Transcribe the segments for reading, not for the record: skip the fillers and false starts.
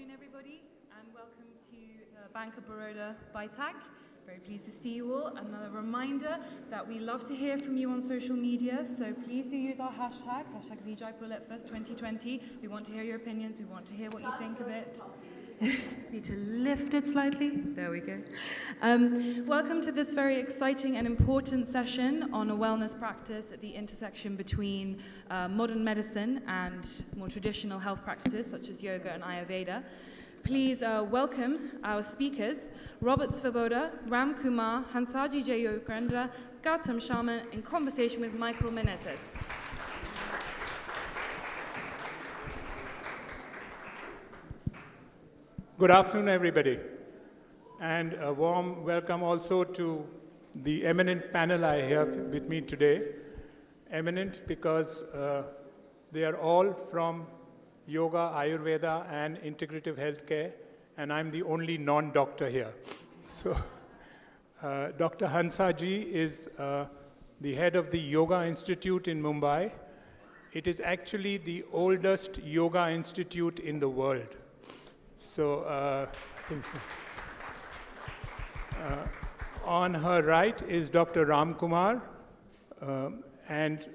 afternoon, everybody, and welcome to Bank of Baroda BITAC. Very pleased to see you all. Another reminder that we love to hear from you on social media, so please do use our hashtag #ZJaipur 2020. We want to hear your opinions. We want to hear what you think of it. Need to lift it slightly. There we go. Welcome to this very exciting and important session on a wellness practice at the intersection between modern medicine and more traditional health practices such as yoga and Ayurveda. Please welcome our speakers, Robert Svoboda, Ramkumar, Hansaji J.Yogendra, Gautam Sharma, in conversation with Michael Menezes. Good afternoon, everybody, and a warm welcome also to the eminent panel I have with me today. Eminent because they are all from yoga, Ayurveda, and integrative healthcare, and I'm the only non-doctor here. So, Dr. Hansaji is the head of the Yoga Institute in Mumbai. It is actually the oldest yoga institute in the world. So, I think so. On her right is Dr. Ramkumar and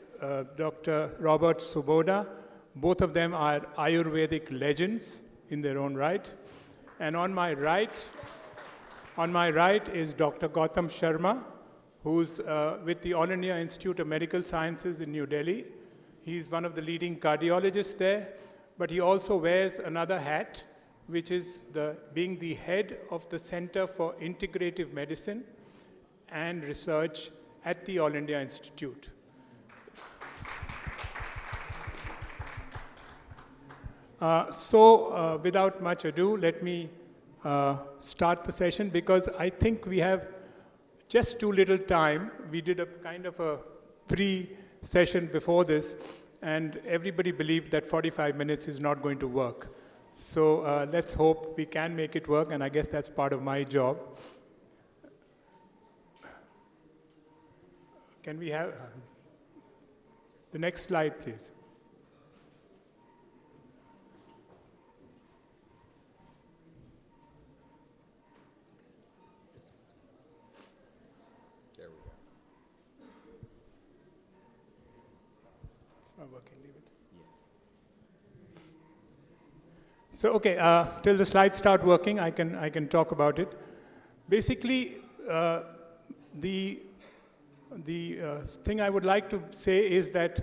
Dr. Robert Svoboda. Both of them are Ayurvedic legends in their own right. And on my right is Dr. Gautam Sharma, who's with the All India Institute of Medical Sciences in New Delhi. He's one of the leading cardiologists there, but he also wears another hat, which is being the head of the Center for Integrative Medicine and Research at the All India Institute. Without much ado, let me start the session because I think we have just too little time. We did a kind of a pre-session before this, and everybody believed that 45 minutes is not going to work. So let's hope we can make it work, and I guess that's part of my job. Can we have the next slide, please? There we go. It's not working, leave it. So, okay, till the slides start working, I can talk about it. Basically, the thing I would like to say is that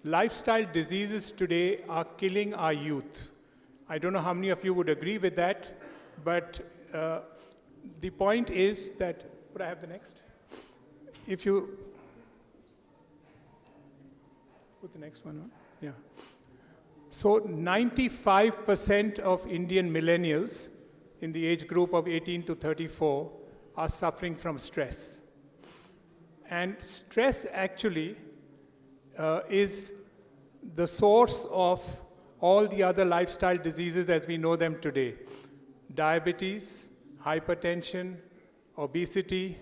lifestyle diseases today are killing our youth. I don't know how many of you would agree with that, but the point is that, would I have the next? If you put the next one on, yeah. So 95% of Indian millennials in the age group of 18 to 34 are suffering from stress. And stress actually is the source of all the other lifestyle diseases as we know them today. Diabetes, hypertension, obesity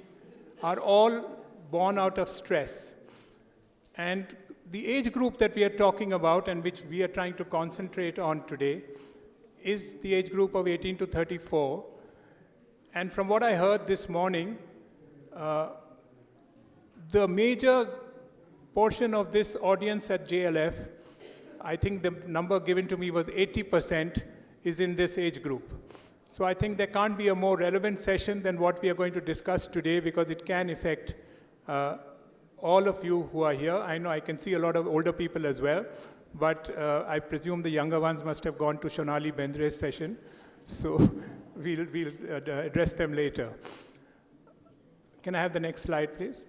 are all born out of stress. And the age group that we are talking about and which we are trying to concentrate on today is the age group of 18 to 34. And from what I heard this morning, the major portion of this audience at JLF, I think the number given to me was 80% is in this age group. So I think there can't be a more relevant session than what we are going to discuss today because it can affect all of you who are here. I know I can see a lot of older people as well, but I presume the younger ones must have gone to Shonali Bendre's session, so we'll address them later. Can I have the next slide, please?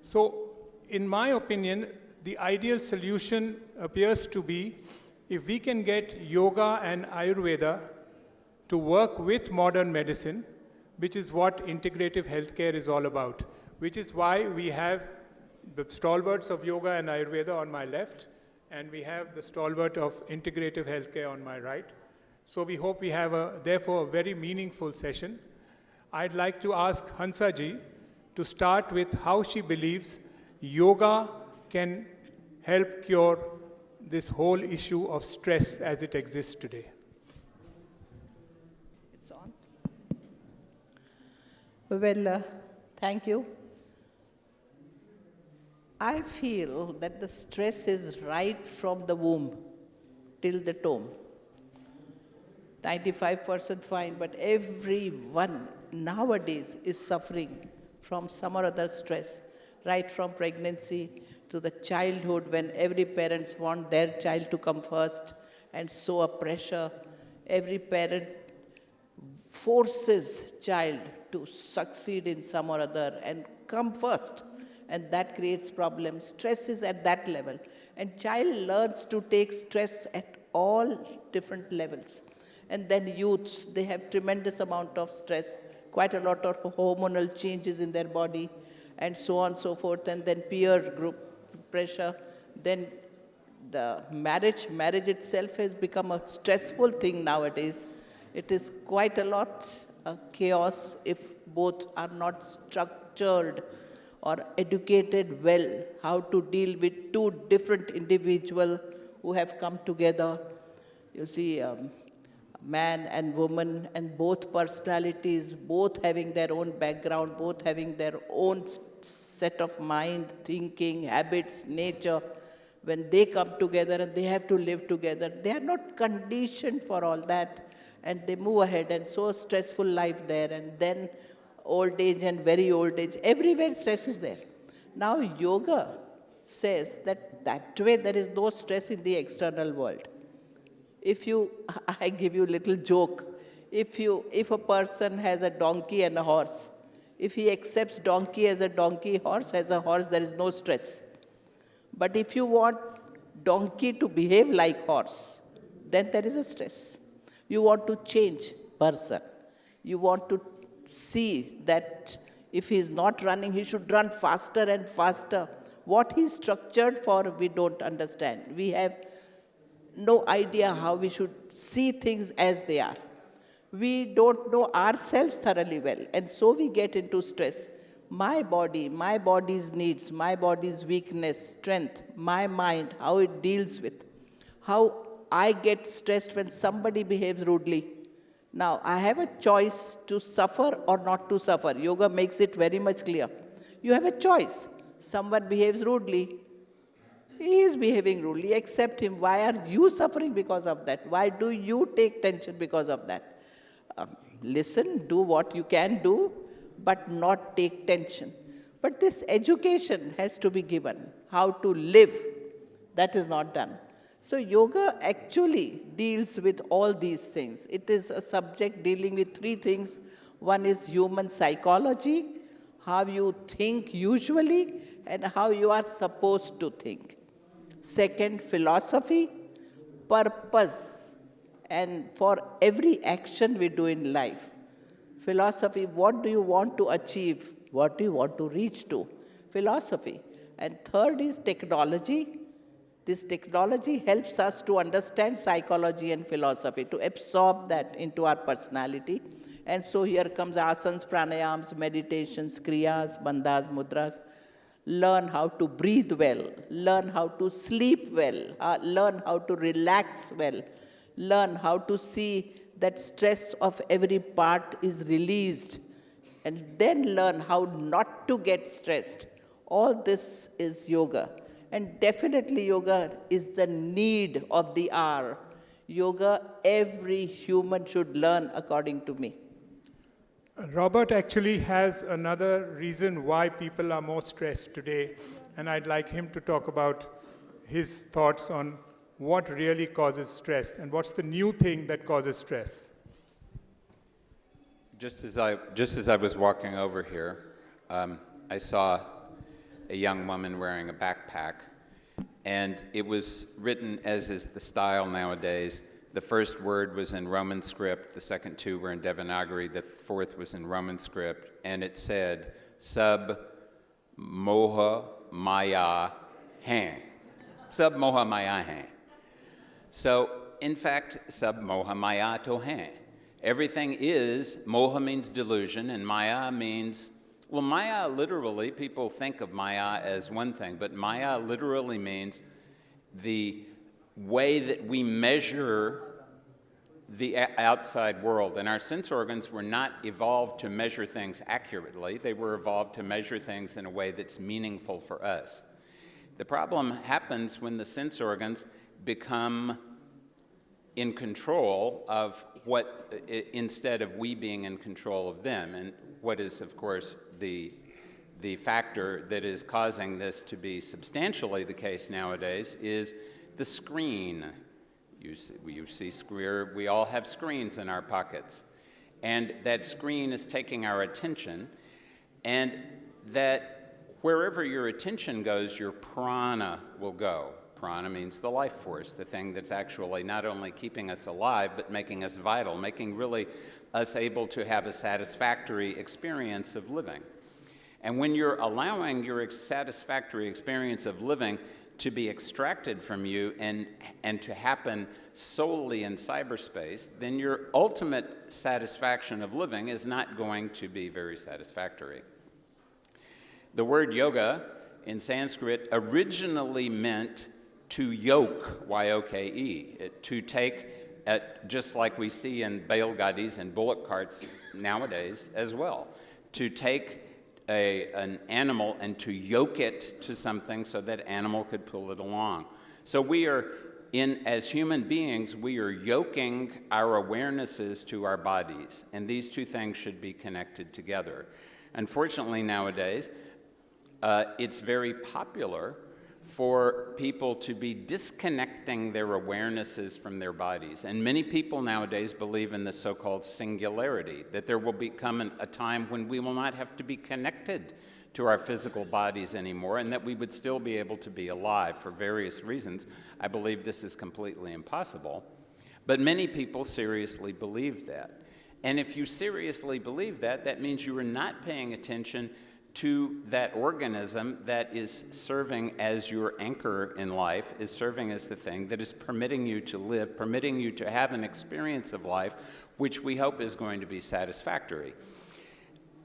So, in my opinion, the ideal solution appears to be if we can get yoga and Ayurveda to work with modern medicine, which is what integrative healthcare is all about, which is why we have the stalwarts of yoga and Ayurveda on my left, and we have the stalwart of integrative healthcare on my right. So we hope we have, therefore, a very meaningful session. I'd like to ask Hansaji to start with how she believes yoga can help cure this whole issue of stress as it exists today. Well, thank you. I feel that the stress is right from the womb till the tomb. 95% fine, but everyone nowadays is suffering from some or other stress, right from pregnancy to the childhood when every parents want their child to come first and so a pressure. Every parent forces child to succeed in some or other and come first. And that creates problems. Stress is at that level. And child learns to take stress at all different levels. And then youths, they have tremendous amount of stress, quite a lot of hormonal changes in their body, and so on and so forth. And then peer group pressure. Then the marriage itself has become a stressful thing nowadays. It is quite a lot chaos if both are not structured or educated well how to deal with two different individuals who have come together. You see, man and woman and both personalities, both having their own background, both having their own set of mind, thinking, habits, nature. When they come together and they have to live together, they are not conditioned for all that, and they move ahead, and so stressful life there, and then old age and very old age, everywhere stress is there. Now yoga says that way there is no stress in the external world. I give you a little joke. If a person has a donkey and a horse, if he accepts donkey as a donkey, horse as a horse, there is no stress. But if you want donkey to behave like horse, then there is a stress. You want to change person. You want to see that if he is not running, he should run faster and faster. What he is structured for, we don't understand. We have no idea how we should see things as they are. We don't know ourselves thoroughly well, and so we get into stress. My body's needs, my body's weakness, strength, my mind, how it deals with, how I get stressed when somebody behaves rudely. Now, I have a choice to suffer or not to suffer. Yoga makes it very much clear. You have a choice. Someone behaves rudely. He is behaving rudely. Accept him. Why are you suffering because of that? Why do you take tension because of that? Listen, do what you can do, but not take tension. But this education has to be given. How to live, that is not done. So yoga actually deals with all these things. It is a subject dealing with three things. One is human psychology, how you think usually, and how you are supposed to think. Second, philosophy, purpose, and for every action we do in life. Philosophy, what do you want to achieve? What do you want to reach to? Philosophy. And third is technology. This technology helps us to understand psychology and philosophy, to absorb that into our personality. And so here comes asanas, pranayams, meditations, kriyas, bandhas, mudras. Learn how to breathe well, learn how to sleep well, learn how to relax well, learn how to see that stress of every part is released, and then learn how not to get stressed. All this is yoga. And definitely yoga is the need of the hour. Yoga, every human should learn, according to me. Robert actually has another reason why people are more stressed today, and I'd like him to talk about his thoughts on what really causes stress and what's the new thing that causes stress. Just as I was walking over here, I saw a young woman wearing a backpack, and it was written, as is the style nowadays. The first word was in Roman script, the second two were in Devanagari, the fourth was in Roman script, and it said, Sab Moha Maya Hain. Sab Moha Maya Hain. So, in fact, Sab Moha Maya To Hain. Everything is, Moha means delusion, and Maya means, well, Maya literally, people think of Maya as one thing, but Maya literally means the way that we measure the outside world. And our sense organs were not evolved to measure things accurately. They were evolved to measure things in a way that's meaningful for us. The problem happens when the sense organs become in control of what, instead of we being in control of them. And what is, of course, the factor that is causing this to be substantially the case nowadays is the screen. We all have screens in our pockets. And that screen is taking our attention, and that wherever your attention goes, your prana will go. Prana means the life force, the thing that's actually not only keeping us alive, but making us vital, making really us able to have a satisfactory experience of living. And when you're allowing your satisfactory experience of living to be extracted from you and to happen solely in cyberspace, then your ultimate satisfaction of living is not going to be very satisfactory. The word yoga in Sanskrit originally meant to yoke, Y-O-K-E, to take, just like we see in bail gadis and bullock carts nowadays as well, to take an animal and to yoke it to something so that animal could pull it along. So we are, as human beings, we are yoking our awarenesses to our bodies, and these two things should be connected together. Unfortunately, nowadays, it's very popular for people to be disconnecting their awarenesses from their bodies. And many people nowadays believe in the so-called singularity, that there will become a time when we will not have to be connected to our physical bodies anymore, and that we would still be able to be alive for various reasons. I believe this is completely impossible. But many people seriously believe that. And if you seriously believe that, that means you are not paying attention to that organism that is serving as your anchor in life, is serving as the thing that is permitting you to live, permitting you to have an experience of life, which we hope is going to be satisfactory.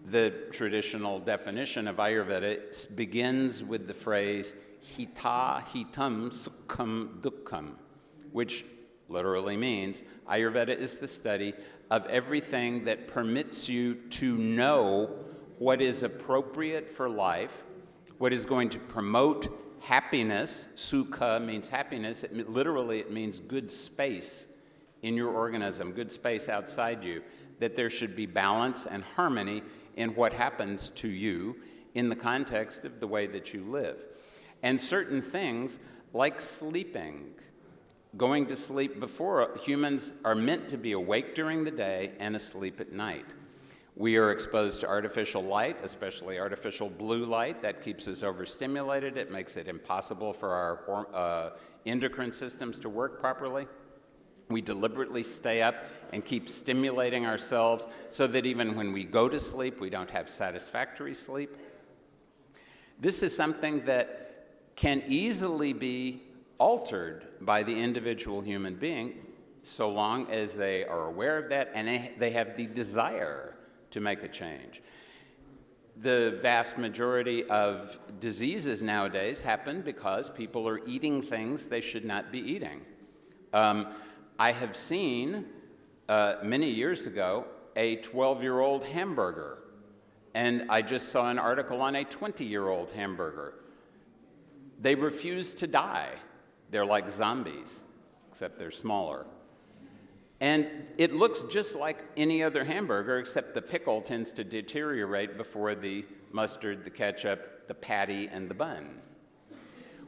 The traditional definition of Ayurveda begins with the phrase, hita hitam sukham dukkham, which literally means Ayurveda is the study of everything that permits you to know what is appropriate for life, what is going to promote happiness. Sukha means happiness. Literally, it means good space in your organism, good space outside you, that there should be balance and harmony in what happens to you in the context of the way that you live. And certain things, like sleeping, going to sleep before, humans are meant to be awake during the day and asleep at night. We are exposed to artificial light, especially artificial blue light. That keeps us overstimulated. It makes it impossible for our endocrine systems to work properly. We deliberately stay up and keep stimulating ourselves so that even when we go to sleep, we don't have satisfactory sleep. This is something that can easily be altered by the individual human being so long as they are aware of that and they have the desire to make a change. The vast majority of diseases nowadays happen because people are eating things they should not be eating. I have seen, many years ago, a 12-year-old hamburger, and I just saw an article on a 20-year-old hamburger. They refuse to die. They're like zombies, except they're smaller. And it looks just like any other hamburger, except the pickle tends to deteriorate before the mustard, the ketchup, the patty, and the bun.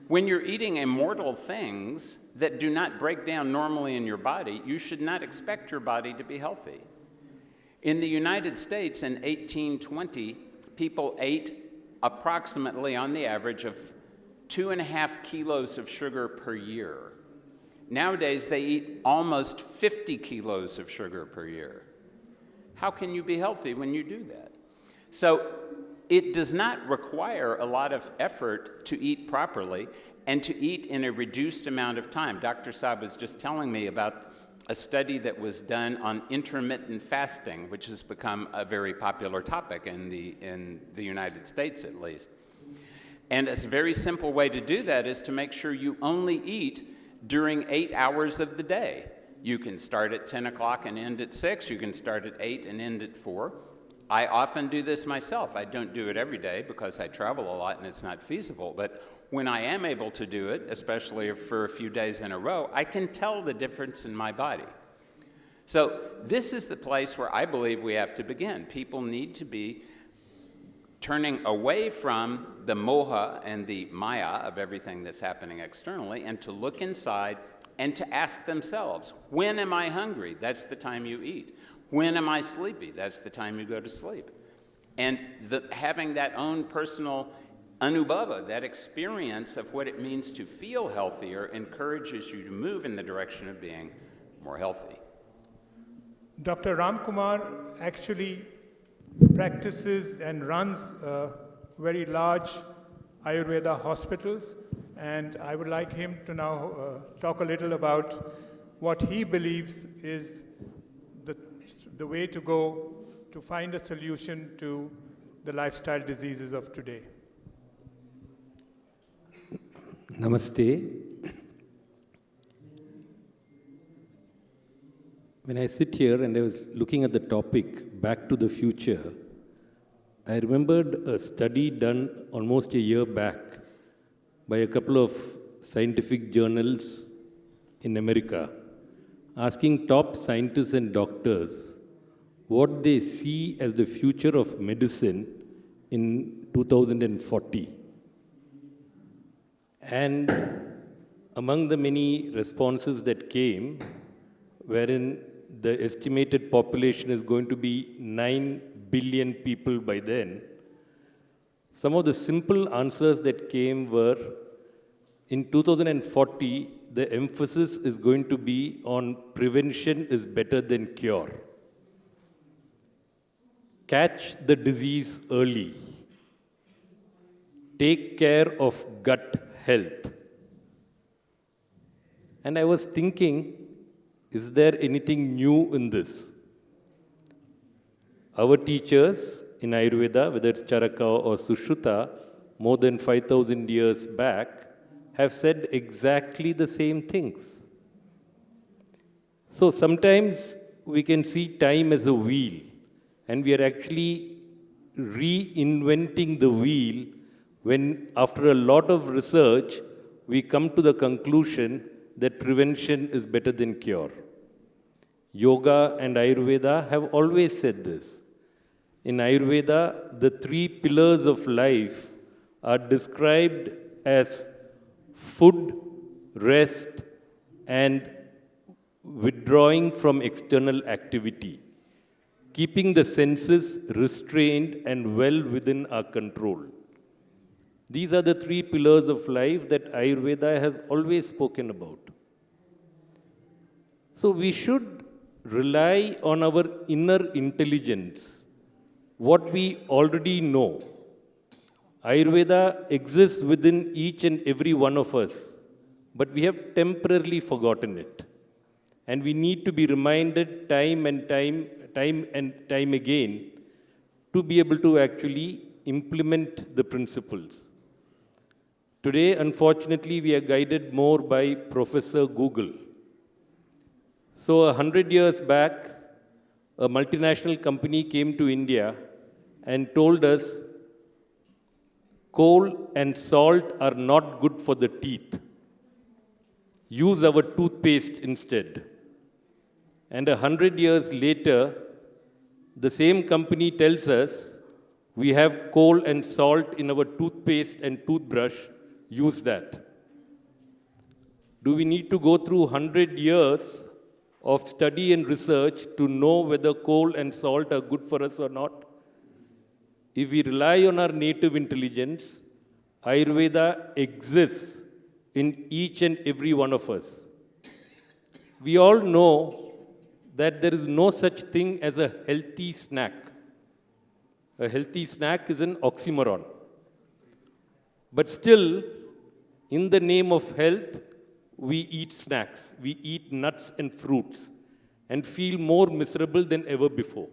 When you're eating immortal things that do not break down normally in your body, you should not expect your body to be healthy. In the United States in 1820, people ate approximately, on the average, of 2.5 kilos of sugar per year. Nowadays, they eat almost 50 kilos of sugar per year. How can you be healthy when you do that? So it does not require a lot of effort to eat properly and to eat in a reduced amount of time. Dr. Saab was just telling me about a study that was done on intermittent fasting, which has become a very popular topic in the United States, at least. And a very simple way to do that is to make sure you only eat during 8 hours of the day. You can start at 10 o'clock and end at 6. You can start at 8 and end at 4. I often do this myself. I don't do it every day because I travel a lot and it's not feasible. But when I am able to do it, especially for a few days in a row, I can tell the difference in my body. So this is the place where I believe we have to begin. People need to be turning away from the moha and the maya of everything that's happening externally and to look inside and to ask themselves, when am I hungry? That's the time you eat. When am I sleepy? That's the time you go to sleep. And having that own personal anubhava, that experience of what it means to feel healthier, encourages you to move in the direction of being more healthy. Dr. Ramkumar actually practices and runs very large Ayurveda hospitals, and I would like him to now talk a little about what he believes is the way to go to find a solution to the lifestyle diseases of today. Namaste. When I sit here and I was looking at the topic, Back to the Future, I remembered a study done almost a year back by a couple of scientific journals in America, asking top scientists and doctors what they see as the future of medicine in 2040. And among the many responses that came, wherein the estimated population is going to be 9 billion people by then, some of the simple answers that came were, in 2040, the emphasis is going to be on prevention is better than cure. Catch the disease early. Take care of gut health. And I was thinking, is there anything new in this? Our teachers in Ayurveda, whether it's Charaka or Sushruta, more than 5,000 years back, have said exactly the same things. So sometimes we can see time as a wheel, and we are actually reinventing the wheel when, after a lot of research, we come to the conclusion that prevention is better than cure. Yoga and Ayurveda have always said this. In Ayurveda, the 3 pillars of life are described as food, rest, and withdrawing from external activity, keeping the senses restrained and well within our control. These are the 3 pillars of life that Ayurveda has always spoken about. So we should rely on our inner intelligence, what we already know. Ayurveda exists within each and every one of us, but we have temporarily forgotten it. And we need to be reminded time and time again to be able to actually implement the principles. Today, unfortunately, we are guided more by Professor Google. So 100 years back, a multinational company came to India and told us, coal and salt are not good for the teeth. Use our toothpaste instead. And 100 years later, the same company tells us, we have coal and salt in our toothpaste and toothbrush, use that. Do we need to go through 100 years of study and research to know whether coal and salt are good for us or not? If we rely on our native intelligence, Ayurveda exists in each and every one of us. We all know that there is no such thing as a healthy snack. A healthy snack is an oxymoron. But still, in the name of health, we eat snacks, we eat nuts and fruits, and feel more miserable than ever before.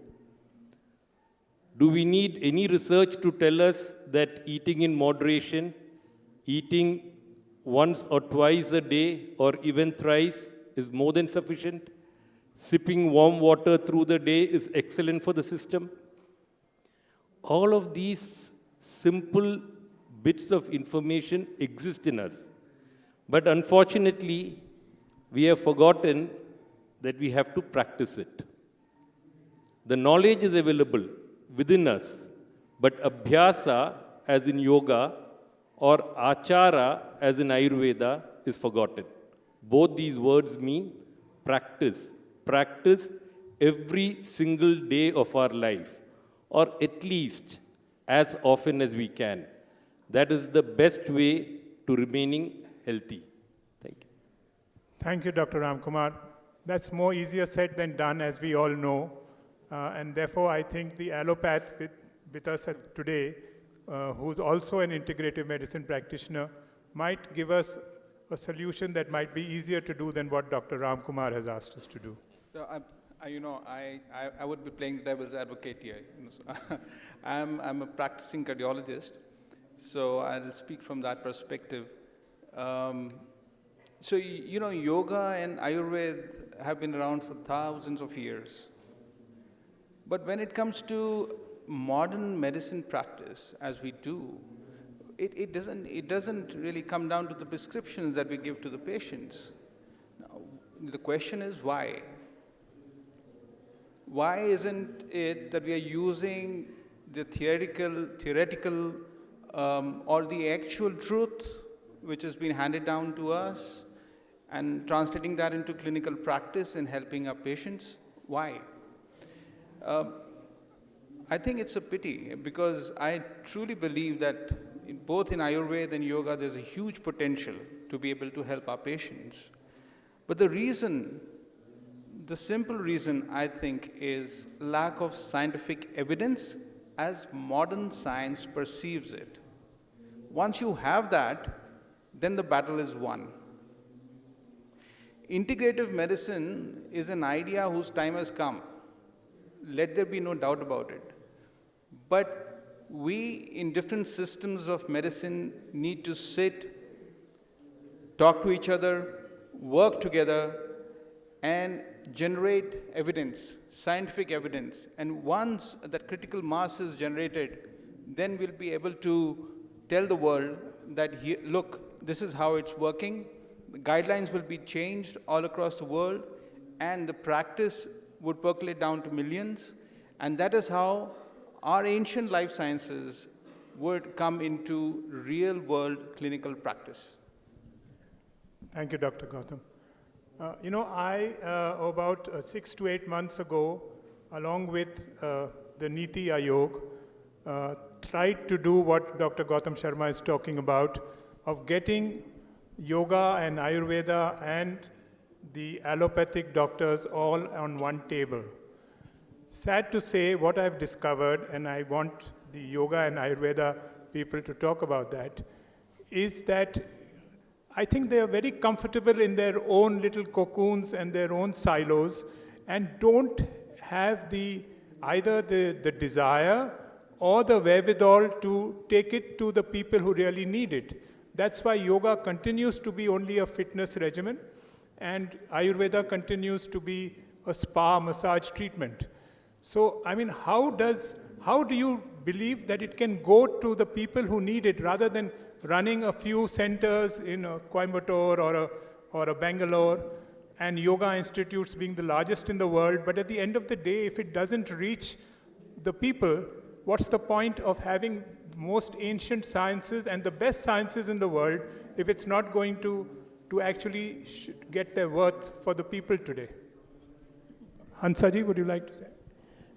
Do we need any research to tell us that eating in moderation, eating once or twice a day, or even thrice, is more than sufficient? Sipping warm water through the day is excellent for the system. All of these simple bits of information exist in us. But unfortunately, we have forgotten that we have to practice it. The knowledge is available within us, but abhyasa, as in yoga, or achara, as in Ayurveda, is forgotten. Both these words mean practice. Practice every single day of our life, or at least as often as we can. That is the best way to remaining healthy. Thank you. Thank you, Dr. Ramkumar. That's more easier said than done, as we all know. And therefore, I think the allopath with us today, who's also an integrative medicine practitioner, might give us a solution that might be easier to do than what Dr. Ramkumar has asked us to do. So I would be playing the devil's advocate here. So I'm a practicing cardiologist, so I'll speak from that perspective. So yoga and Ayurveda have been around for thousands of years. But when it comes to modern medicine practice, as we do, it doesn't really come down to the prescriptions that we give to the patients. Now, the question is why? Why isn't it that we are using the theoretical or the actual truth which has been handed down to us and translating that into clinical practice and helping our patients? Why? I think it's a pity, because I truly believe that both in Ayurveda and yoga there's a huge potential to be able to help our patients. But the simple reason, I think, is lack of scientific evidence as modern science perceives it. Once you have that, then the battle is won. Integrative medicine is an idea whose time has come. Let there be no doubt about it. But we, in different systems of medicine, need to sit, talk to each other, work together, and generate evidence, scientific evidence. And once that critical mass is generated, then we'll be able to tell the world that, look, this is how it's working. The guidelines will be changed all across the world, and the practice would percolate down to millions. And that is how our ancient life sciences would come into real-world clinical practice. Thank you, Dr. Gautam. About 6 to 8 months ago, along with the Niti Aayog, tried to do what Dr. Gautam Sharma is talking about, of getting yoga and Ayurveda and the allopathic doctors all on one table. Sad to say, what I've discovered, and I want the yoga and Ayurveda people to talk about that, is that I think they are very comfortable in their own little cocoons and their own silos, and don't have either the desire or the wherewithal to take it to the people who really need it. That's why yoga continues to be only a fitness regimen, and Ayurveda continues to be a spa massage treatment. So, I mean, how do you believe that it can go to the people who need it, rather than running a few centers in Coimbatore or a Bangalore, and yoga institutes being the largest in the world, but at the end of the day, if it doesn't reach the people, what's the point of having most ancient sciences and the best sciences in the world if it's not going to actually get their worth for the people today? Hansaji, would you like to say?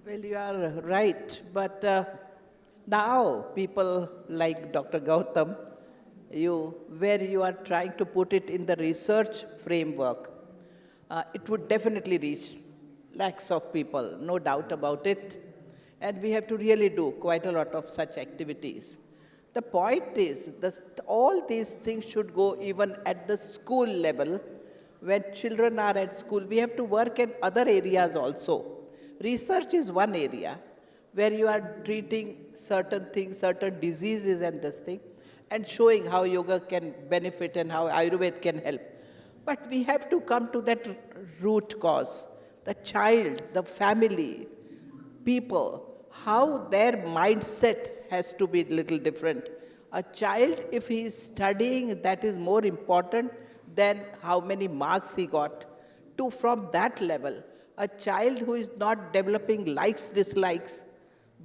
Well, you are right, but now people like Dr. Gautam, where you are trying to put it in the research framework, it would definitely reach lakhs of people, no doubt about it. And we have to really do quite a lot of such activities. The point is, all these things should go even at the school level. When children are at school, we have to work in other areas also. Research is one area where you are treating certain things, certain diseases and this thing, and showing how yoga can benefit and how Ayurveda can help. But we have to come to that root cause. the child, the family, people, how their mindset has to be a little different. A child, if he is studying, that is more important than how many marks he got. From that level, a child who is not developing likes, dislikes,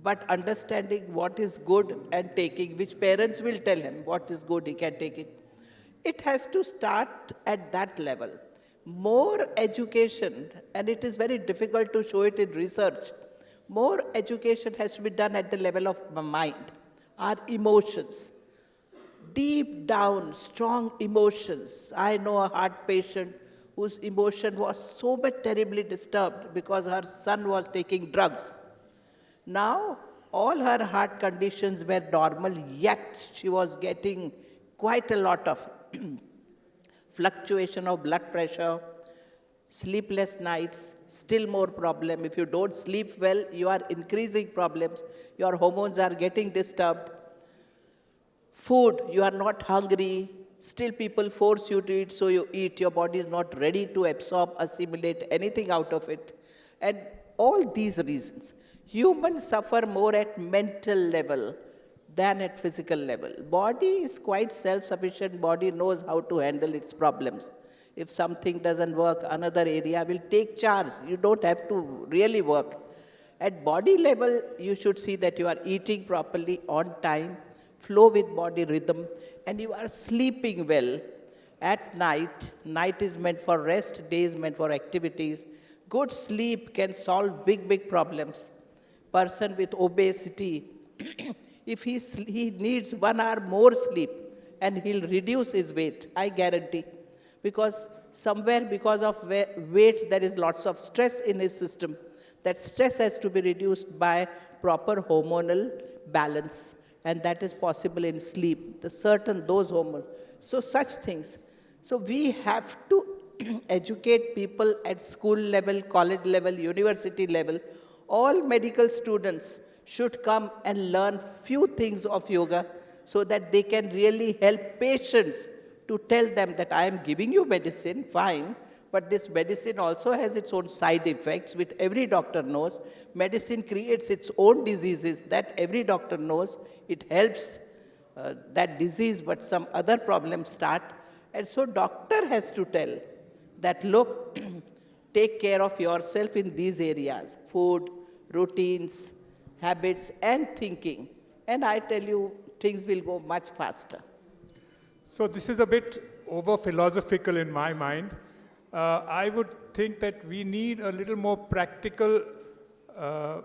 but understanding what is good and taking, which parents will tell him what is good, he can take it. It has to start at that level. More education, and it is very difficult to show it in research, more education has to be done at the level of the mind, our emotions. Deep down, strong emotions. I know a heart patient whose emotion was so much terribly disturbed because her son was taking drugs. Now, all her heart conditions were normal, yet she was getting quite a lot of fluctuation of blood pressure, sleepless nights, still more problem. If you don't sleep well, you are increasing problems. Your hormones are getting disturbed. Food, you are not hungry. Still people force you to eat, so you eat. Your body is not ready to absorb, assimilate anything out of it. And all these reasons. Humans suffer more at mental level than at physical level. Body is quite self-sufficient. Body knows how to handle its problems. If something doesn't work, another area will take charge. You don't have to really work. At body level, you should see that you are eating properly on time, flow with body rhythm, and you are sleeping well at night. Night is meant for rest, day is meant for activities. Good sleep can solve big, big problems. Person with obesity, if he needs 1 hour more sleep, and he'll reduce his weight, I guarantee. Because somewhere, because of weight, there is lots of stress in his system. That stress has to be reduced by proper hormonal balance. And that is possible in sleep, those hormones. So such things. So we have to educate people at school level, college level, university level. All medical students should come and learn few things of yoga so that they can really help patients to tell them that I am giving you medicine, fine, but this medicine also has its own side effects, which every doctor knows. Medicine creates its own diseases that every doctor knows. It helps that disease, but some other problems start. And so doctor has to tell that, look, take care of yourself in these areas, food, routines, habits, and thinking. And I tell you, things will go much faster. So this is a bit over-philosophical in my mind. I would think that we need a little more practical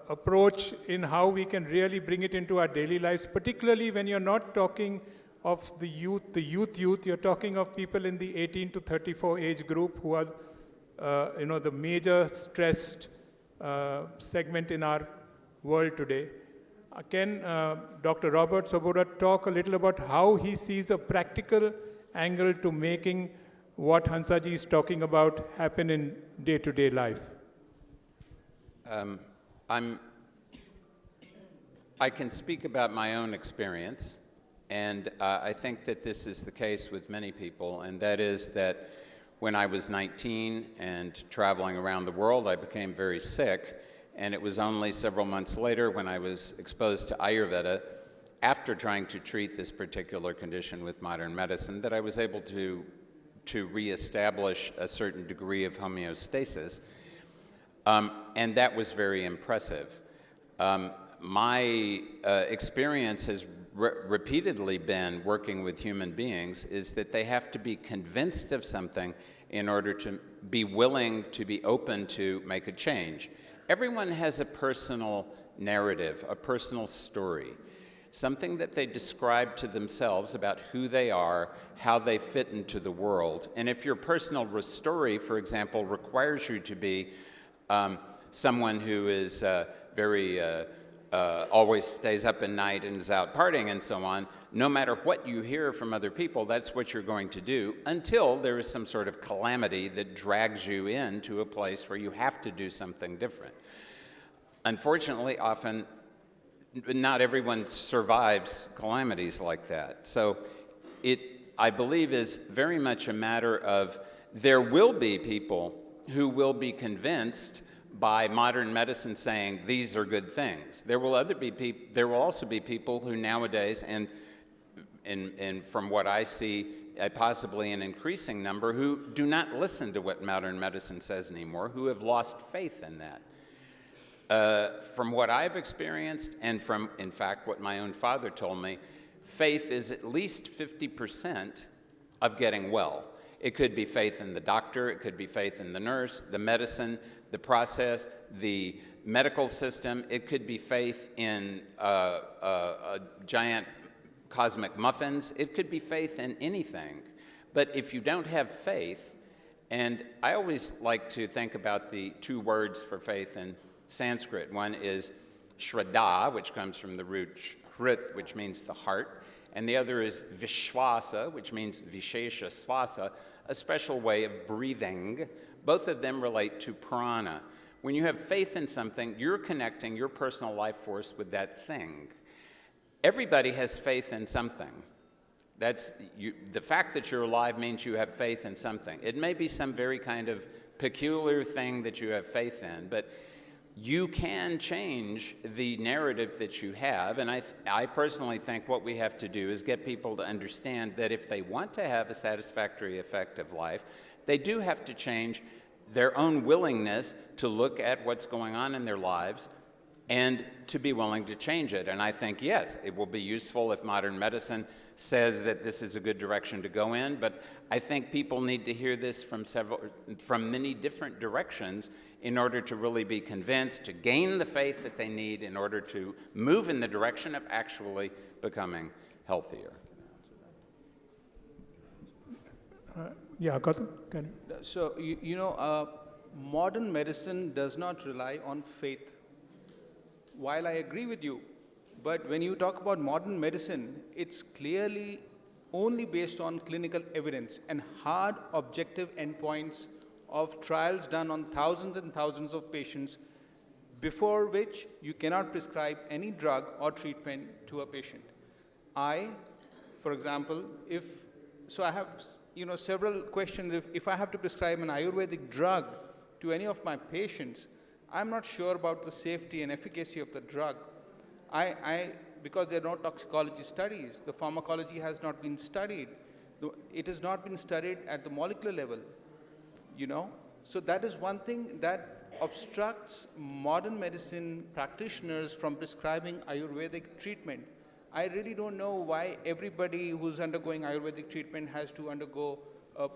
approach in how we can really bring it into our daily lives, particularly when you're not talking of the youth, you're talking of people in the 18 to 34 age group who are, the major stressed segment in our world today. Can Dr. Robert Svoboda talk a little about how he sees a practical angle to making what Hansaji is talking about happen in day-to-day life? I can speak about my own experience, and I think that this is the case with many people, and that is that when I was 19 and traveling around the world, I became very sick, and it was only several months later when I was exposed to Ayurveda, after trying to treat this particular condition with modern medicine, that I was able to reestablish a certain degree of homeostasis, and that was very impressive. My experience has repeatedly been working with human beings is that they have to be convinced of something in order to be willing to be open to make a change. Everyone has a personal narrative, a personal story, something that they describe to themselves about who they are, how they fit into the world. And if your personal story, for example, requires you to be someone who is always stays up at night and is out partying and so on, no matter what you hear from other people, that's what you're going to do until there is some sort of calamity that drags you into a place where you have to do something different. Unfortunately, often, not everyone survives calamities like that. So it, I believe, is very much a matter of there will be people who will be convinced by modern medicine saying these are good things. There will also be people who nowadays, and from what I see, possibly an increasing number, who do not listen to what modern medicine says anymore, who have lost faith in that. From what I've experienced, and from, in fact, what my own father told me, faith is at least 50% of getting well. It could be faith in the doctor, it could be faith in the nurse, the medicine, the process, the medical system. It could be faith in giant cosmic muffins. It could be faith in anything. But if you don't have faith, and I always like to think about the two words for faith in Sanskrit. One is Shraddha, which comes from the root shrit, which means the heart, and the other is Vishwasa, which means Vishesha Svasa, a special way of breathing. Both of them relate to prana. When you have faith in something, you're connecting your personal life force with that thing. Everybody has faith in something. The fact that you're alive means you have faith in something. It may be some very kind of peculiar thing that you have faith in, but you can change the narrative that you have, and I personally think what we have to do is get people to understand that if they want to have a satisfactory, effective life, they do have to change their own willingness to look at what's going on in their lives and to be willing to change it. And I think, yes, it will be useful if modern medicine says that this is a good direction to go in, but I think people need to hear this from many different directions in order to really be convinced, to gain the faith that they need in order to move in the direction of actually becoming healthier. Yeah, Gautam, can you? So, modern medicine does not rely on faith. While I agree with you, but when you talk about modern medicine, it's clearly only based on clinical evidence and hard objective endpoints of trials done on thousands and thousands of patients, before which you cannot prescribe any drug or treatment to a patient. For example, I have several questions. If I have to prescribe an Ayurvedic drug to any of my patients, I'm not sure about the safety and efficacy of the drug. Because there are no toxicology studies, the pharmacology has not been studied. It has not been studied at the molecular level, So that is one thing that obstructs modern medicine practitioners from prescribing Ayurvedic treatment. I really don't know why everybody who's undergoing Ayurvedic treatment has to undergo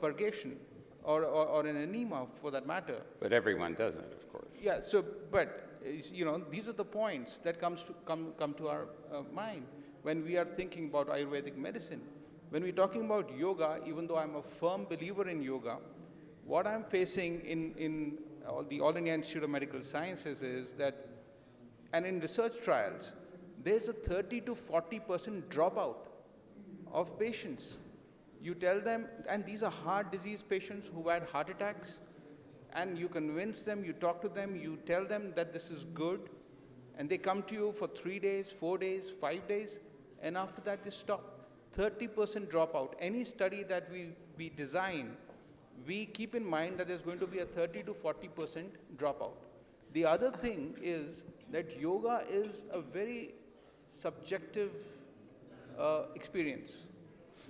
purgation or an enema for that matter. But everyone doesn't, of course. Yeah, these are the points that come to our mind when we are thinking about Ayurvedic medicine. When we're talking about yoga, even though I'm a firm believer in yoga, what I'm facing in the All India Institute of Medical Sciences is that, and in research trials, there's a 30 to 40% dropout of patients. You tell them, and these are heart disease patients who had heart attacks, and you convince them, you talk to them, you tell them that this is good, and they come to you for 3 days, 4 days, 5 days, and after that they stop. 30% dropout. Any study that we design, we keep in mind that there's going to be a 30 to 40% dropout. The other thing is that yoga is a very subjective experience.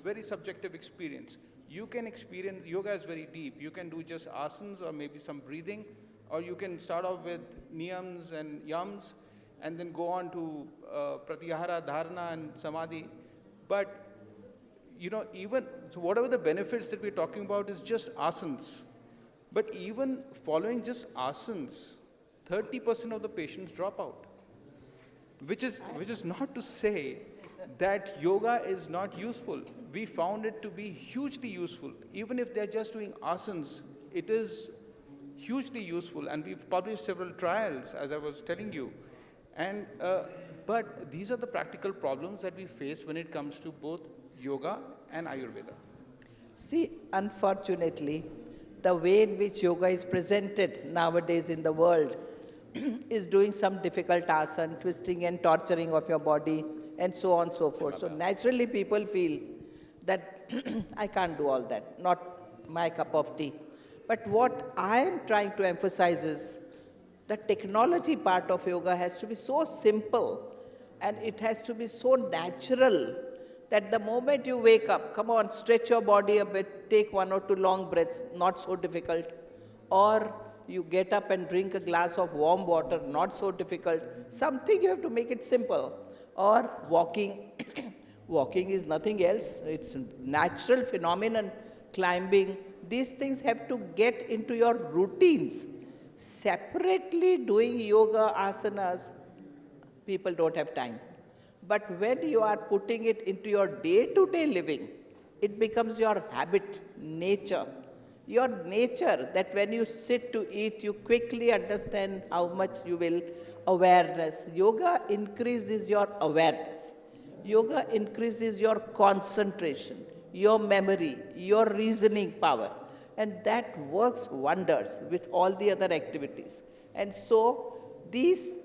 Very subjective experience. You can experience, yoga is very deep. You can do just asanas or maybe some breathing, or you can start off with niyams and yams, and then go on to pratyahara, dharana, and samadhi. But, so whatever the benefits that we're talking about is just asanas. But even following just asanas, 30% of the patients drop out. Which is not to say that yoga is not useful. We found it to be hugely useful. Even if they're just doing asanas, it is hugely useful. And we've published several trials, as I was telling you. And but these are the practical problems that we face when it comes to both yoga and Ayurveda. See, unfortunately, the way in which yoga is presented nowadays in the world is doing some difficult asana, twisting and torturing of your body, and so on and so forth. So naturally people feel that I can't do all that, not my cup of tea. But what I am trying to emphasize is the technology part of yoga has to be so simple and it has to be so natural that the moment you wake up, come on, stretch your body a bit, take 1 or 2 long breaths, not so difficult. Or you get up and drink a glass of warm water, not so difficult. Something you have to make it simple. Or walking. Walking is nothing else. It's a natural phenomenon. Climbing. These things have to get into your routines. Separately doing yoga asanas, people don't have time. But when you are putting it into your day-to-day living, it becomes your habit, nature. Your nature, that when you sit to eat, you quickly understand how much you will awareness. Yoga increases your awareness. Yoga increases your concentration, your memory, your reasoning power. And that works wonders with all the other activities. And so this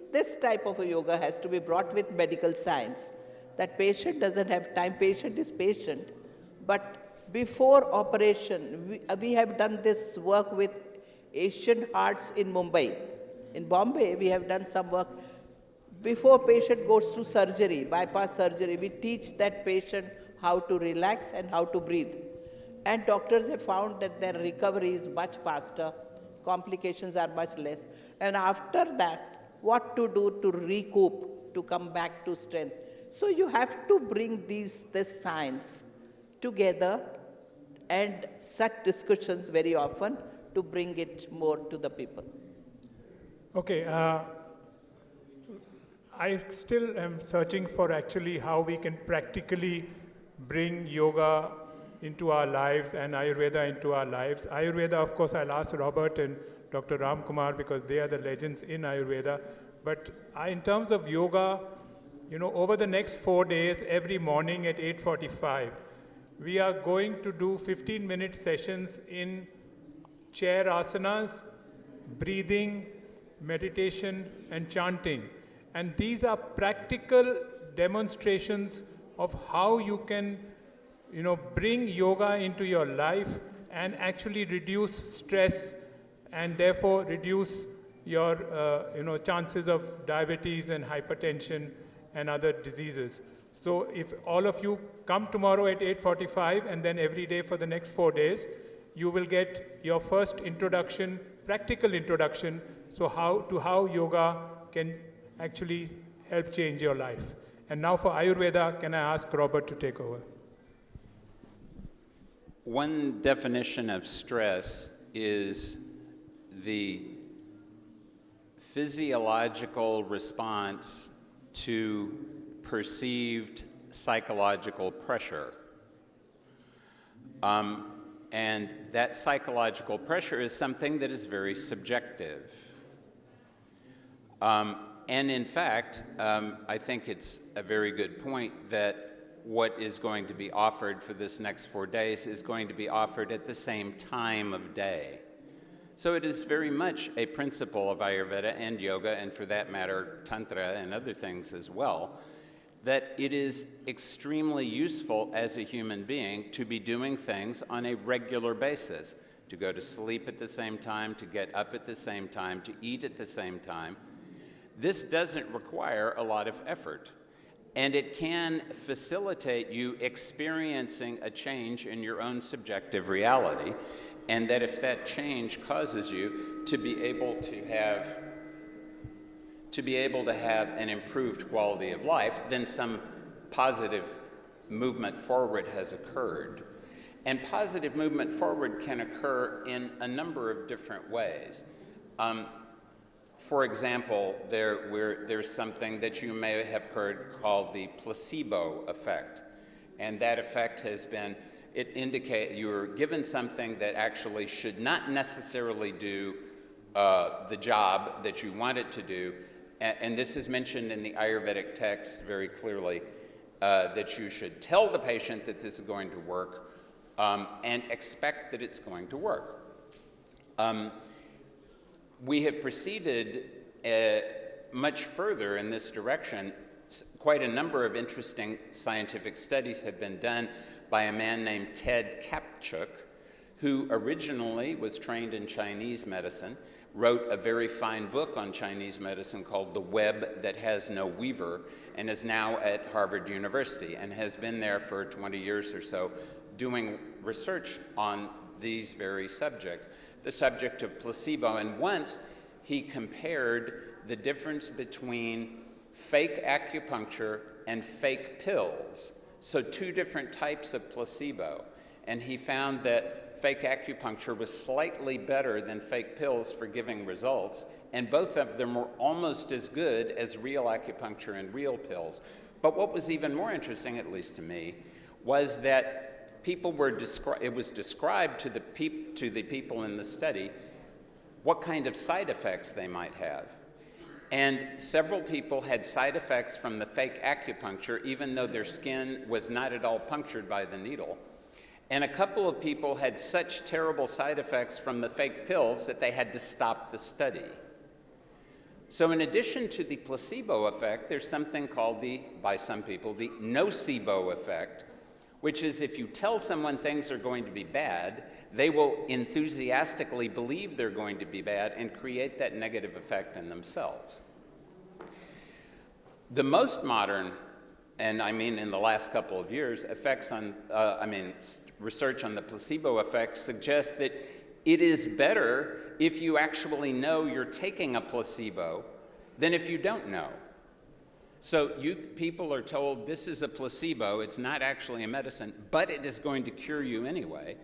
type of a yoga has to be brought with medical science. That patient doesn't have time, patient is patient. But before operation, we have done this work with Asian Hearts in Mumbai. In Bombay, we have done some work. Before patient goes to surgery, bypass surgery, we teach that patient how to relax and how to breathe. And doctors have found that their recovery is much faster, complications are much less. And after that, what to do to recoup, to come back to strength. So you have to bring this science together and such discussions very often to bring it more to the people. Okay, I still am searching for actually how we can practically bring yoga into our lives and Ayurveda into our lives. Ayurveda, of course, I'll ask Robert and Dr. Ramkumar because they are the legends in Ayurveda. But in terms of yoga, over the next 4 days, every morning at 8:45, we are going to do 15-minute sessions in chair asanas, breathing, meditation, and chanting. And these are practical demonstrations of how you can, bring yoga into your life and actually reduce stress and therefore reduce your, chances of diabetes and hypertension and other diseases. So if all of you come tomorrow at 8:45 and then every day for the next 4 days, you will get your first introduction, practical introduction, how yoga can actually help change your life. And now for Ayurveda, can I ask Robert to take over? One definition of stress is the physiological response to perceived psychological pressure. And that psychological pressure is something that is very subjective. And in fact, I think it's a very good point that what is going to be offered for this next 4 days is going to be offered at the same time of day. So it is very much a principle of Ayurveda and yoga, and for that matter, Tantra and other things as well, that it is extremely useful as a human being to be doing things on a regular basis, to go to sleep at the same time, to get up at the same time, to eat at the same time. This doesn't require a lot of effort, and it can facilitate you experiencing a change in your own subjective reality, and that if that change causes you to be able to have an improved quality of life, then some positive movement forward has occurred. And positive movement forward can occur in a number of different ways. For example, there's something that you may have heard called the placebo effect. And that effect has been, it indicates you're given something that actually should not necessarily do the job that you want it to do. And this is mentioned in the Ayurvedic text very clearly, that you should tell the patient that this is going to work and expect that it's going to work. We have proceeded much further in this direction. Quite a number of interesting scientific studies have been done by a man named Ted Kapchuk, who originally was trained in Chinese medicine, wrote a very fine book on Chinese medicine called The Web That Has No Weaver, and is now at Harvard University and has been there for 20 years or so doing research on these very subjects, the subject of placebo. And once he compared the difference between fake acupuncture and fake pills, so two different types of placebo, and he found that fake acupuncture was slightly better than fake pills for giving results, and both of them were almost as good as real acupuncture and real pills. But what was even more interesting, at least to me, was that people were it was described to the people in the study what kind of side effects they might have. And several people had side effects from the fake acupuncture, even though their skin was not at all punctured by the needle. And a couple of people had such terrible side effects from the fake pills that they had to stop the study. So in addition to the placebo effect, there's something called by some people, the nocebo effect, which is if you tell someone things are going to be bad, they will enthusiastically believe they're going to be bad and create that negative effect in themselves. The most modern, and I mean in the last couple of years, research on the placebo effect suggests that it is better if you actually know you're taking a placebo than if you don't know. So people are told this is a placebo, it's not actually a medicine, but it is going to cure you anyway,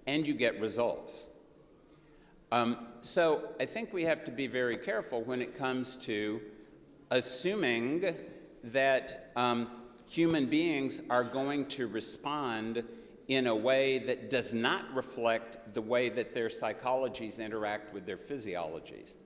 and you get results. So I think we have to be very careful when it comes to assuming that human beings are going to respond in a way that does not reflect the way that their psychologies interact with their physiologies.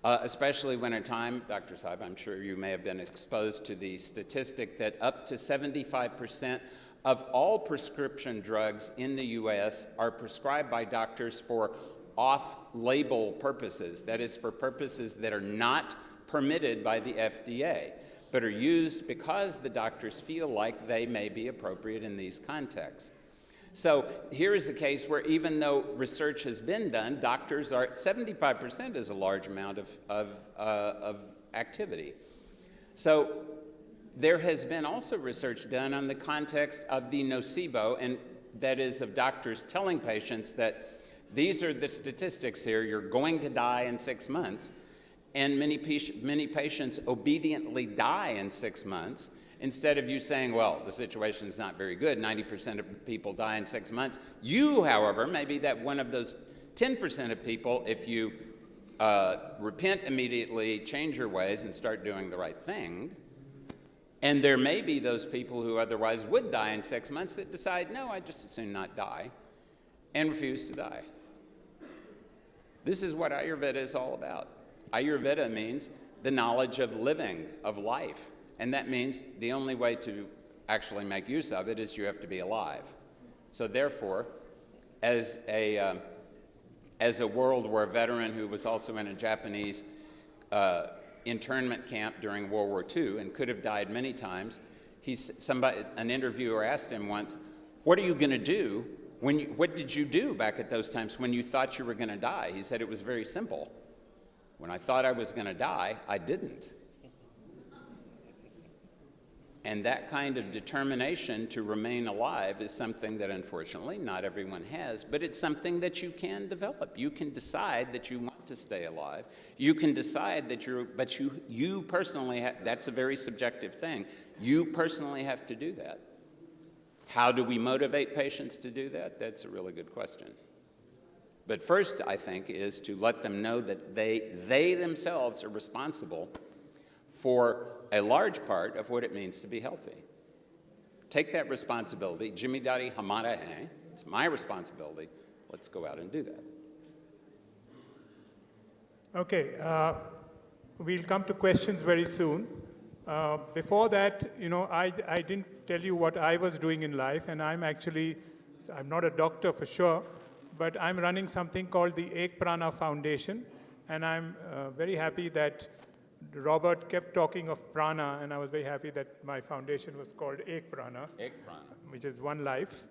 Especially when at time, Dr. Saib, I'm sure you may have been exposed to the statistic that up to 75% of all prescription drugs in the US are prescribed by doctors for off-label purposes, that is, for purposes that are not permitted by the FDA, but are used because the doctors feel like they may be appropriate in these contexts. So here is a case where even though research has been done, doctors are, 75% is a large amount of activity. So there has been also research done on the context of the nocebo, and that is of doctors telling patients that these are the statistics here, you're going to die in 6 months, and many patients obediently die in 6 months, instead of you saying, well, the situation is not very good, 90% of people die in 6 months. You, however, may be that one of those 10% of people, if you repent immediately, change your ways, and start doing the right thing, and there may be those people who otherwise would die in 6 months that decide, no, I'd just as soon not die, and refuse to die. This is what Ayurveda is all about. Ayurveda means the knowledge of living, of life. And that means the only way to actually make use of it is you have to be alive. So therefore, as a World War veteran who was also in a Japanese internment camp during World War II and could have died many times, an interviewer asked him once, what are you going to do? What did you do back at those times when you thought you were going to die? He said it was very simple. When I thought I was going to die, I didn't. And that kind of determination to remain alive is something that unfortunately not everyone has, but it's something that you can develop. You can decide that you want to stay alive. You can decide that you personally, that's a very subjective thing. You personally have to do that. How do we motivate patients to do that? That's a really good question. But first, I think, is to let them know that they themselves are responsible for a large part of what it means to be healthy. Take that responsibility. Jimmedari hamara hai. It's my responsibility. Let's go out and do that. Okay, we'll come to questions very soon. Before that, I didn't tell you what I was doing in life, and I'm not a doctor for sure, but I'm running something called the Ek Prana Foundation, and I'm very happy that Robert kept talking of prana, and I was very happy that my foundation was called Ek Prana, which is one life.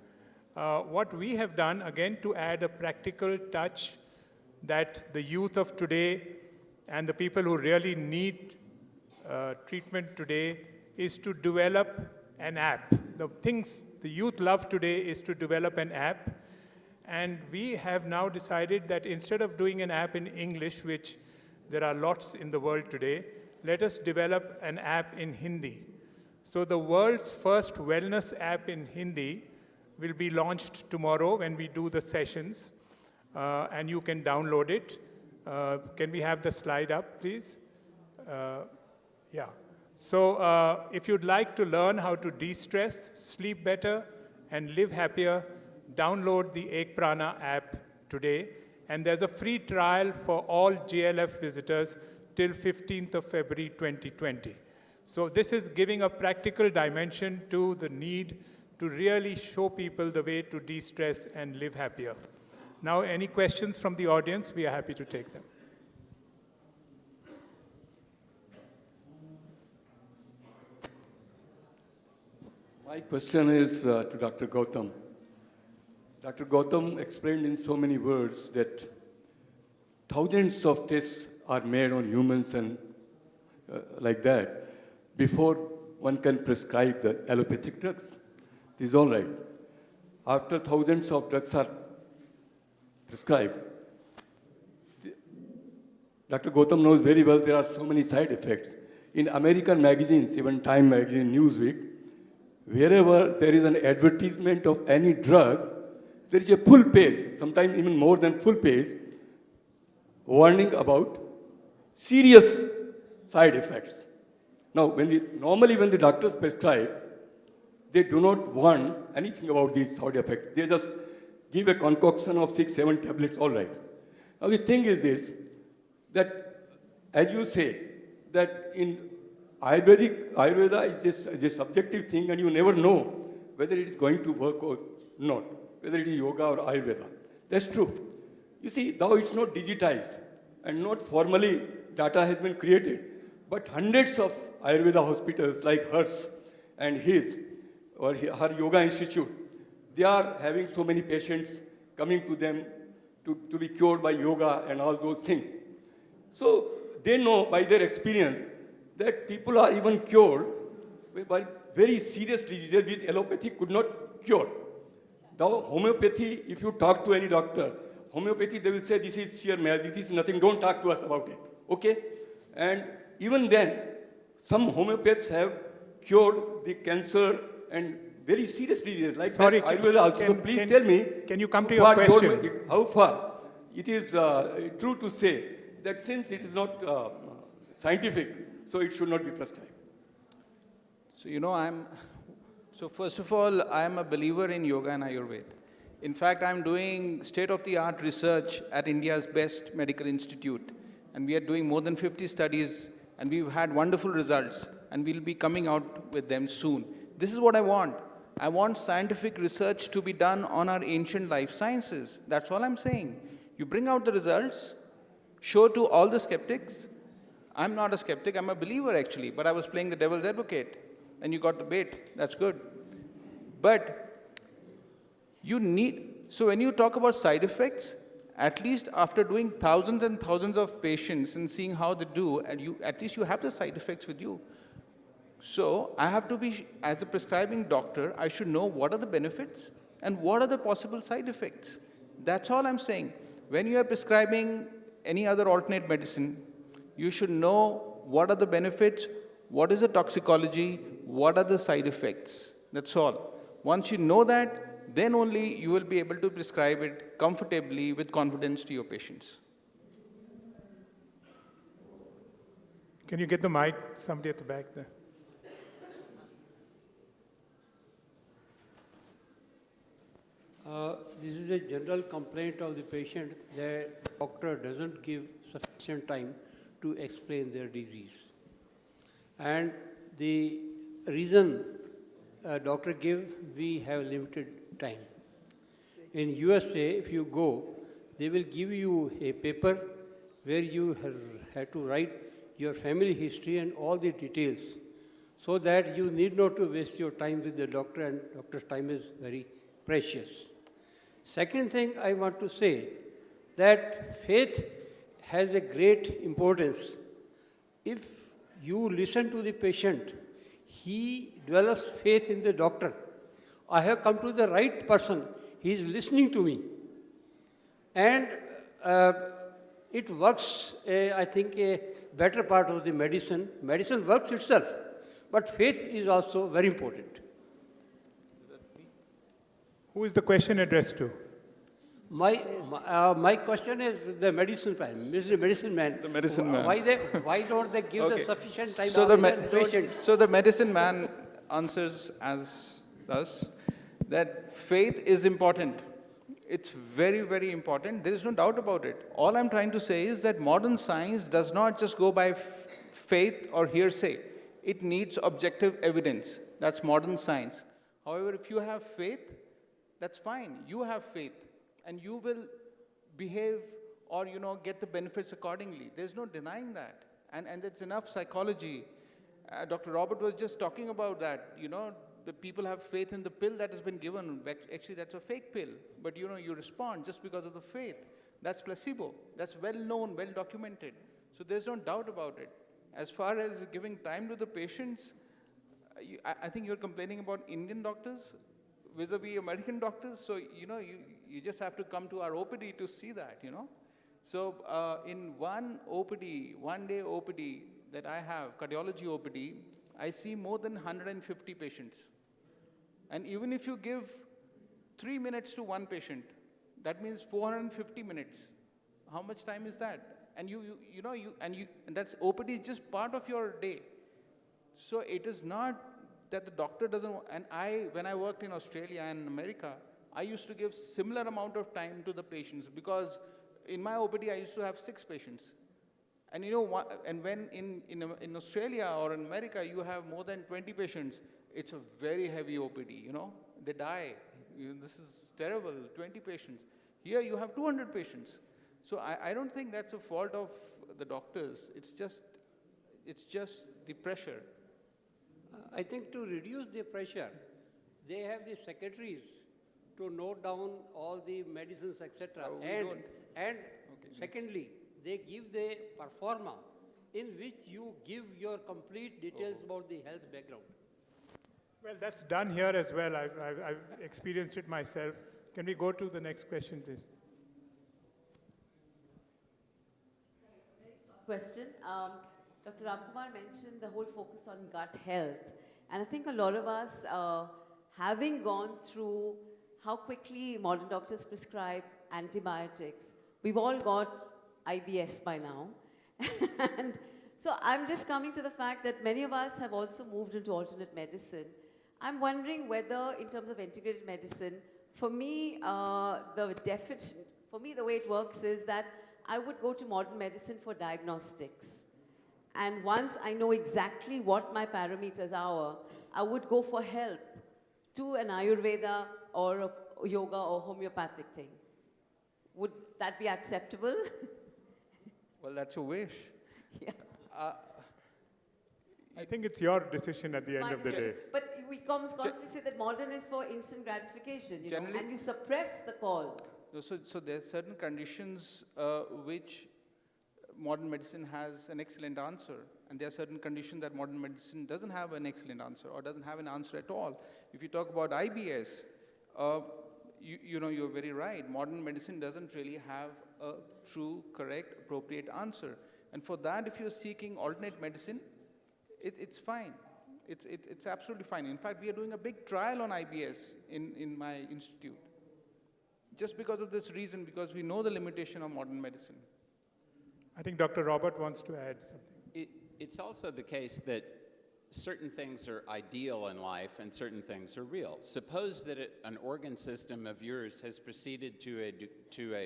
What we have done, again, to add a practical touch that the youth of today and the people who really need treatment today, is to develop an app. The things the youth love today is to develop an app. And we have now decided that instead of doing an app in English, which there are lots in the world today, let us develop an app in Hindi. So the world's first wellness app in Hindi will be launched tomorrow when we do the sessions, and you can download it. Can we have the slide up, please? Yeah. So if you'd like to learn how to de-stress, sleep better, and live happier, download the Ek Prana app today. And there's a free trial for all JLF visitors till 15th of February 2020. So this is giving a practical dimension to the need to really show people the way to de-stress and live happier. Now, any questions from the audience? We are happy to take them. My question is to Dr. Gautam. Dr. Gautam explained in so many words that thousands of tests are made on humans and like that before one can prescribe the allopathic drugs. This is all right. After thousands of drugs are prescribed, Dr. Gautam knows very well there are so many side effects. In American magazines, even Time magazine, Newsweek, wherever there is an advertisement of any drug, there is a full page, sometimes even more than full page, warning about serious side effects. Now, normally when the doctors prescribe, they do not want anything about these side effects. They just give a concoction of 6-7 tablets, all right. Now, the thing is this, that as you say, that in Ayurveda is a subjective thing, and you never know whether it is going to work or not, whether it is yoga or Ayurveda. That's true. You see, though it's not digitized and not formally data has been created, but hundreds of Ayurveda hospitals like hers and his or her yoga institute, they are having so many patients coming to them to be cured by yoga and all those things. So they know by their experience that people are even cured by very serious diseases which allopathy could not cure. Now, homeopathy, if you talk to any doctor, homeopathy, they will say, this is sheer magic, this is nothing, don't talk to us about it, okay? And even then, some homeopaths have cured the cancer and very serious diseases, like Sorry, that Ayurveda also. So please tell me, can you come to your question? How far it is true to say that since it is not scientific, so it should not be prescribed? So, so first of all, I am a believer in yoga and Ayurveda. In fact, I'm doing state-of-the-art research at India's best medical institute. And we are doing more than 50 studies, and we've had wonderful results, and we'll be coming out with them soon. This is what I want. I want scientific research to be done on our ancient life sciences. That's all I'm saying. You bring out the results, show to all the skeptics. I'm not a skeptic, I'm a believer actually, but I was playing the devil's advocate. And you got the bait, that's good. But so when you talk about side effects, at least after doing thousands and thousands of patients and seeing how they do, and at least you have the side effects with you. So I have to be, as a prescribing doctor, I should know what are the benefits and what are the possible side effects. That's all I'm saying. When you are prescribing any other alternate medicine, you should know what are the benefits, what is the toxicology, what are the side effects. That's all. Once you know that, then only you will be able to prescribe it comfortably with confidence to your patients. Can you get the mic? Somebody at the back there. This is a general complaint of the patient that doctor doesn't give sufficient time to explain their disease. And the reason doctor give, we have limited time. In USA, if you go, they will give you a paper where you have to write your family history and all the details, so that you need not to waste your time with the doctor, and doctor's time is very precious. Second thing I want to say, that faith has a great importance. If you listen to the patient, he develops faith in the doctor. I have come to the right person. He is listening to me. And it works, I think, a better part of the medicine. Medicine works itself, but faith is also very important. Who is the question addressed to? My question is the medicine man, Mr. Medicine Man. The medicine man. Why don't they give the sufficient time So to the the patient? So the medicine man answers as thus, that faith is important. It's very, very important. There is no doubt about it. All I'm trying to say is that modern science does not just go by faith or hearsay. It needs objective evidence. That's modern science. However, if you have faith, that's fine. You have faith, and you will behave or, get the benefits accordingly. There's no denying that. And it's enough psychology. Dr. Robert was just talking about that. The people have faith in the pill that has been given. Actually, that's a fake pill. But, you respond just because of the faith. That's placebo. That's well known, well documented. So there's no doubt about it. As far as giving time to the patients, I think you're complaining about Indian doctors vis-a-vis American doctors. So, you just have to come to our OPD to see that, So in one day OPD that I have, cardiology OPD, I see more than 150 patients. And even if you give 3 minutes to one patient, that means 450 minutes. How much time is that? And and that's OPD is just part of your day. So it is not that the doctor doesn't, and when I worked in Australia and America, I used to give similar amount of time to the patients, because in my OPD I used to have 6 patients. And and when in Australia or in America you have more than 20 patients, it's a very heavy OPD, they die. This is terrible, 20 patients. Here you have 200 patients. So I don't think that's a fault of the doctors. It's just the pressure. I think to reduce the pressure, they have the secretaries to note down all the medicines, etc. And secondly, they give the performa in which you give your complete details about the health background. Well, that's done here as well. I've experienced it myself. Can we go to the next question, please? Question. Dr. Ramkumar mentioned the whole focus on gut health. And I think a lot of us, having gone through how quickly modern doctors prescribe antibiotics, we've all got IBS by now. And so I'm just coming to the fact that many of us have also moved into alternate medicine. I'm wondering whether, in terms of integrated medicine, for me, the way it works is that I would go to modern medicine for diagnostics. And once I know exactly what my parameters are, I would go for help to an Ayurveda or a yoga or homeopathic thing. Would that be acceptable? Well, that's your wish. Yeah. I think it's your decision at the end of the day. But we constantly say that modern is for instant gratification, and you suppress the cause. So there's certain conditions which modern medicine has an excellent answer, and there are certain conditions that modern medicine doesn't have an excellent answer or doesn't have an answer at all. If you talk about IBS, you're very right. Modern medicine doesn't really have a true, correct, appropriate answer. And for that, if you're seeking alternate medicine, it's fine. It's absolutely fine. In fact, we are doing a big trial on IBS in my institute. Just because of this reason, because we know the limitation of modern medicine. I think Dr. Robert wants to add something. It's also the case that certain things are ideal in life and certain things are real. Suppose that an organ system of yours has proceeded to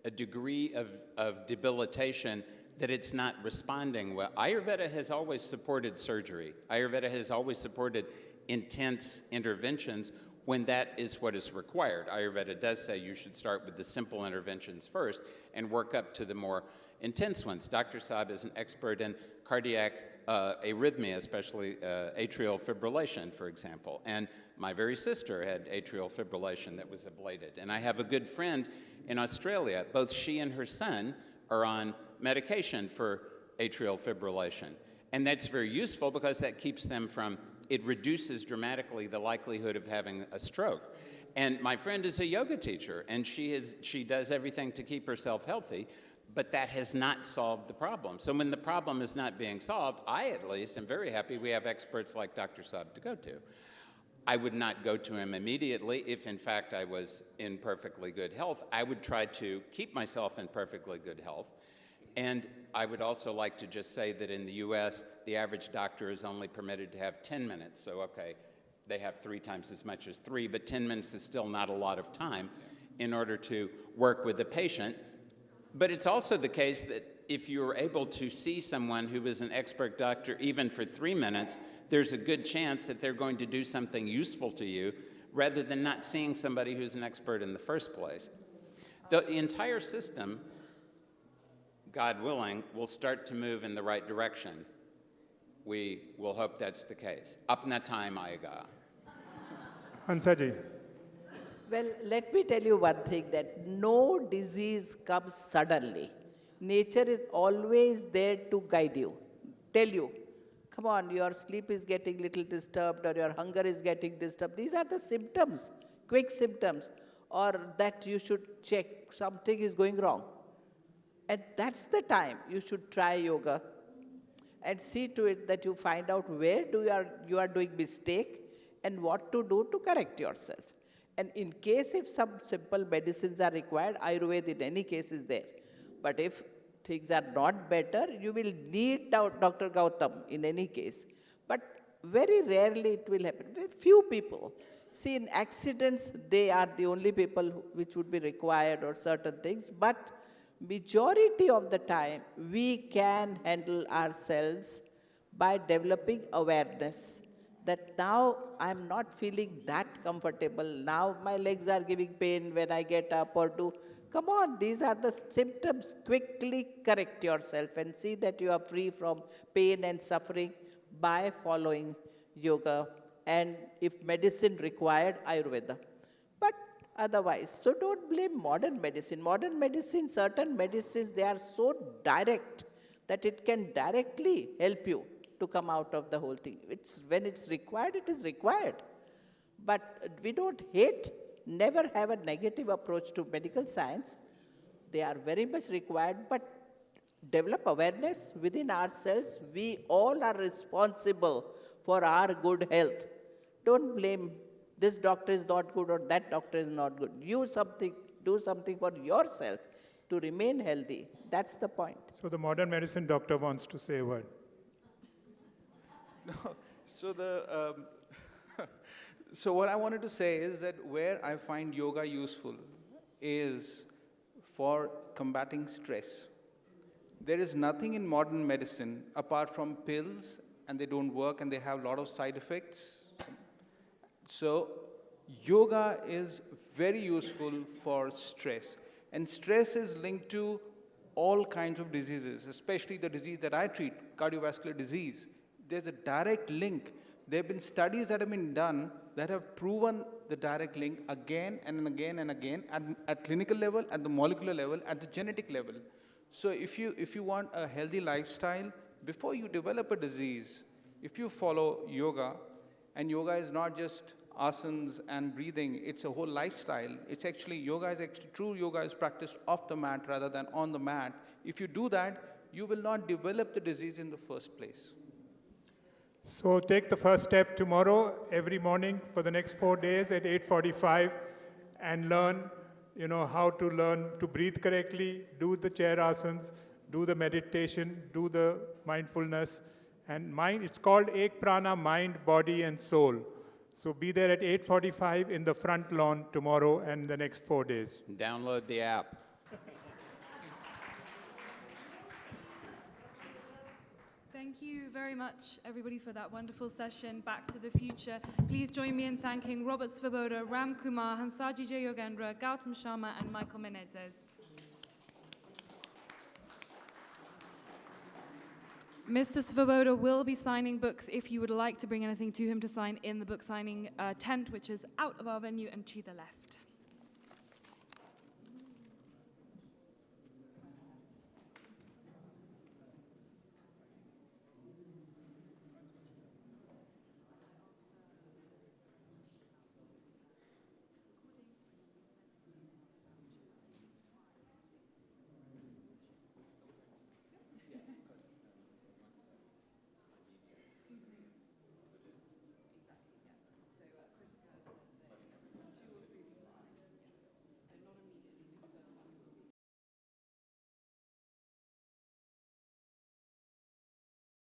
a degree of debilitation that it's not responding well. Ayurveda has always supported surgery. Ayurveda has always supported intense interventions when that is what is required. Ayurveda does say you should start with the simple interventions first and work up to the more intense ones. Dr. Saab is an expert in cardiac arrhythmia, especially atrial fibrillation, for example. And my very sister had atrial fibrillation that was ablated. And I have a good friend in Australia. Both she and her son are on medication for atrial fibrillation. And that's very useful because that keeps them from, it reduces dramatically the likelihood of having a stroke. And my friend is a yoga teacher, and she does everything to keep herself healthy, but that has not solved the problem. So when the problem is not being solved, I at least am very happy we have experts like Dr. Saab to go to. I would not go to him immediately if, in fact, I was in perfectly good health. I would try to keep myself in perfectly good health. And I would also like to just say that in the US, the average doctor is only permitted to have 10 minutes. So, okay, they have 3 times as much as 3, but 10 minutes is still not a lot of time in order to work with the patient. But it's also the case that if you're able to see someone who is an expert doctor even for 3 minutes, there's a good chance that they're going to do something useful to you rather than not seeing somebody who's an expert in the first place. The entire system, God willing, will start to move in the right direction. We will hope that's the case. Apna time aayega. Hansaji. Well, let me tell you one thing, that no disease comes suddenly. Nature is always there to guide you, tell you, come on, your sleep is getting little disturbed or your hunger is getting disturbed. These are the symptoms, quick symptoms, or that you should check something is going wrong. And that's the time you should try yoga and see to it that you find out where you are doing mistake and what to do to correct yourself. And in case if some simple medicines are required, Ayurveda in any case is there. But if things are not better, you will need Dr. Gautam in any case. But very rarely it will happen. Very few people. See, in accidents, they are the only people which would be required or certain things. But majority of the time, we can handle ourselves by developing awareness. That now I'm not feeling that comfortable. Now my legs are giving pain when I get up or do. Come on, these are the symptoms. Quickly correct yourself and see that you are free from pain and suffering by following yoga. And if medicine required, Ayurveda. But otherwise, so don't blame modern medicine. Modern medicine, certain medicines, they are so direct that it can directly help you to come out of the whole thing. When it's required, it is required. But we don't hate, never have a negative approach to medical science. They are very much required, but develop awareness within ourselves. We all are responsible for our good health. Don't blame this doctor is not good or that doctor is not good. Do something for yourself to remain healthy. That's the point. So the modern medicine doctor wants to say a word. No, so what I wanted to say is that where I find yoga useful is for combating stress. There is nothing in modern medicine apart from pills, and they don't work and they have a lot of side effects. So yoga is very useful for stress. And stress is linked to all kinds of diseases, especially the disease that I treat, cardiovascular disease. There's a direct link. There have been studies that have been done that have proven the direct link again and again and again at clinical level, at the molecular level, at the genetic level. So if you want a healthy lifestyle, before you develop a disease, if you follow yoga, and yoga is not just asanas and breathing, it's a whole lifestyle. True yoga is practiced off the mat rather than on the mat. If you do that, you will not develop the disease in the first place. So take the first step tomorrow, every morning for the next 4 days at 8:45, and learn, how to learn to breathe correctly, do the chair asanas, do the meditation, do the mindfulness, and mind. It's called Ek Prana, mind, body, and soul. So be there at 8:45 in the front lawn tomorrow and the next 4 days. Download the app. Thank you very much, everybody, for that wonderful session, Back to the Future. Please join me in thanking Robert Svoboda, Ramkumar, Hansaji J.Yogendra, Gautam Sharma, and Michael Menezes. Mr. Svoboda will be signing books if you would like to bring anything to him to sign in the book signing tent, which is out of our venue and to the left.